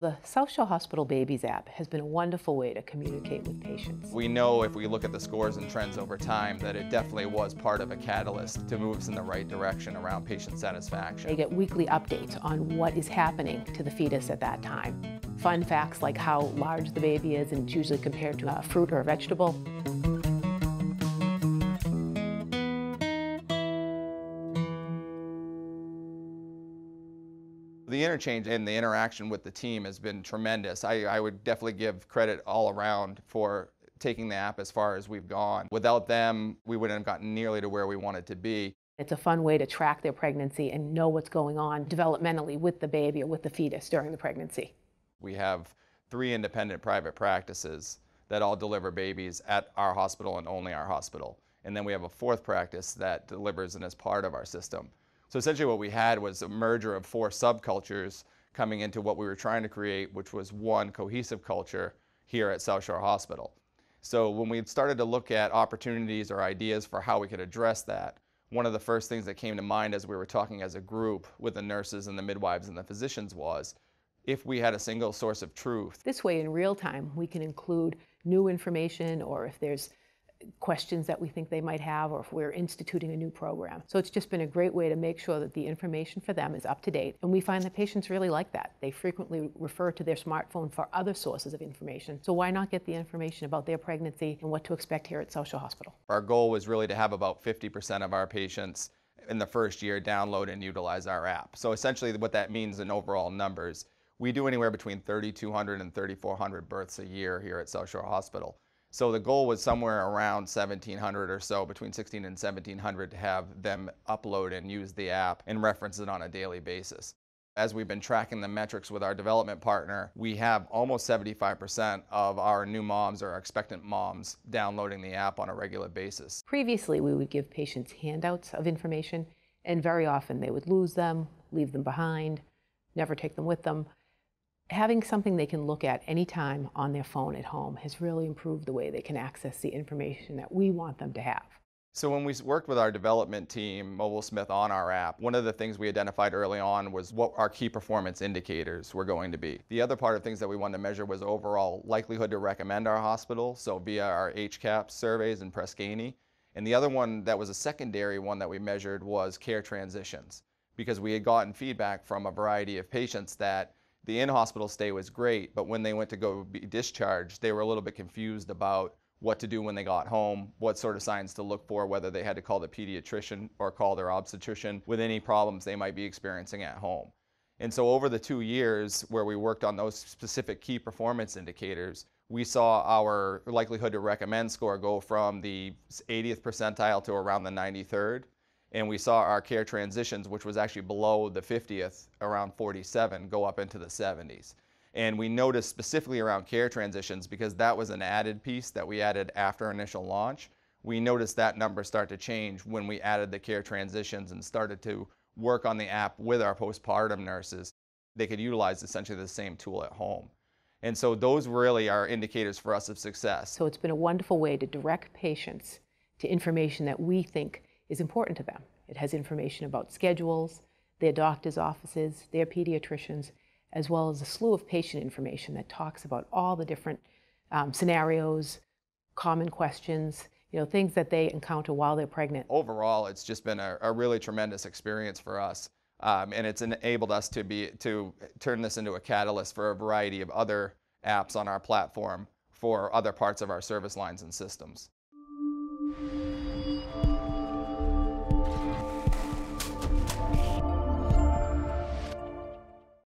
The South Shore Hospital Babies app has been a wonderful way to communicate with patients. We know if we look at the scores and trends over time that it definitely was part of a catalyst to move us in the right direction around patient satisfaction. They get weekly updates on what is happening to the fetus at that time. Fun facts like how large the baby is, and it's usually compared to a fruit or a vegetable. The interchange and the interaction with the team has been tremendous. I would definitely give credit all around for taking the app as far as we've gone. Without them, we wouldn't have gotten nearly to where we wanted to be. It's a fun way to track their pregnancy and know what's going on developmentally with the baby or with the fetus during the pregnancy. We have 3 independent private practices that all deliver babies at our hospital and only our hospital. And then we have a 4th practice that delivers and is part of our system. So essentially what we had was a merger of 4 subcultures coming into what we were trying to create, which was one cohesive culture here at South Shore Hospital. So when we started to look at opportunities or ideas for how we could address that, one of the first things that came to mind as we were talking as a group with the nurses and the midwives and the physicians was, if we had a single source of truth. This way, in real time, we can include new information, or if there's questions that we think they might have, or if we're instituting a new program. So it's just been a great way to make sure that the information for them is up to date. And we find that patients really like that. They frequently refer to their smartphone for other sources of information. So why not get the information about their pregnancy and what to expect here at South Shore Hospital? Our goal was really to have about 50% of our patients in the first year download and utilize our app. So essentially what that means in overall numbers, we do anywhere between 3,200 and 3,400 births a year here at South Shore Hospital. So the goal was somewhere around 1,700 or so, between 1,600 and 1,700, to have them upload and use the app and reference it on a daily basis. As we've been tracking the metrics with our development partner, we have almost 75% of our new moms or our expectant moms downloading the app on a regular basis. Previously, we would give patients handouts of information, and very often they would lose them, leave them behind, never take them with them. Having something they can look at anytime on their phone at home has really improved the way they can access the information that we want them to have. So when we worked with our development team, MobileSmith, on our app, one of the things we identified early on was what our key performance indicators were going to be. The other part of things that we wanted to measure was overall likelihood to recommend our hospital, so via our HCAHPS surveys and Press Ganey. And the other one that was a secondary one that we measured was care transitions, because we had gotten feedback from a variety of patients that the in-hospital stay was great, but when they went to go be discharged, they were a little bit confused about what to do when they got home, what sort of signs to look for, whether they had to call the pediatrician or call their obstetrician with any problems they might be experiencing at home. And so over the 2 years where we worked on those specific key performance indicators, we saw our likelihood to recommend score go from the 80th percentile to around the 93rd. And we saw our care transitions, which was actually below the 50th, around 47, go up into the 70s. And we noticed specifically around care transitions, because that was an added piece that we added after initial launch, we noticed that number start to change when we added the care transitions and started to work on the app with our postpartum nurses. They could utilize essentially the same tool at home. And so those really are indicators for us of success. So it's been a wonderful way to direct patients to information that we think is important to them. It has information about schedules, their doctor's offices, their pediatricians, as well as a slew of patient information that talks about all the different scenarios, common questions, things that they encounter while they're pregnant. Overall, it's just been a really tremendous experience for us, and it's enabled us to turn this into a catalyst for a variety of other apps on our platform for other parts of our service lines and systems.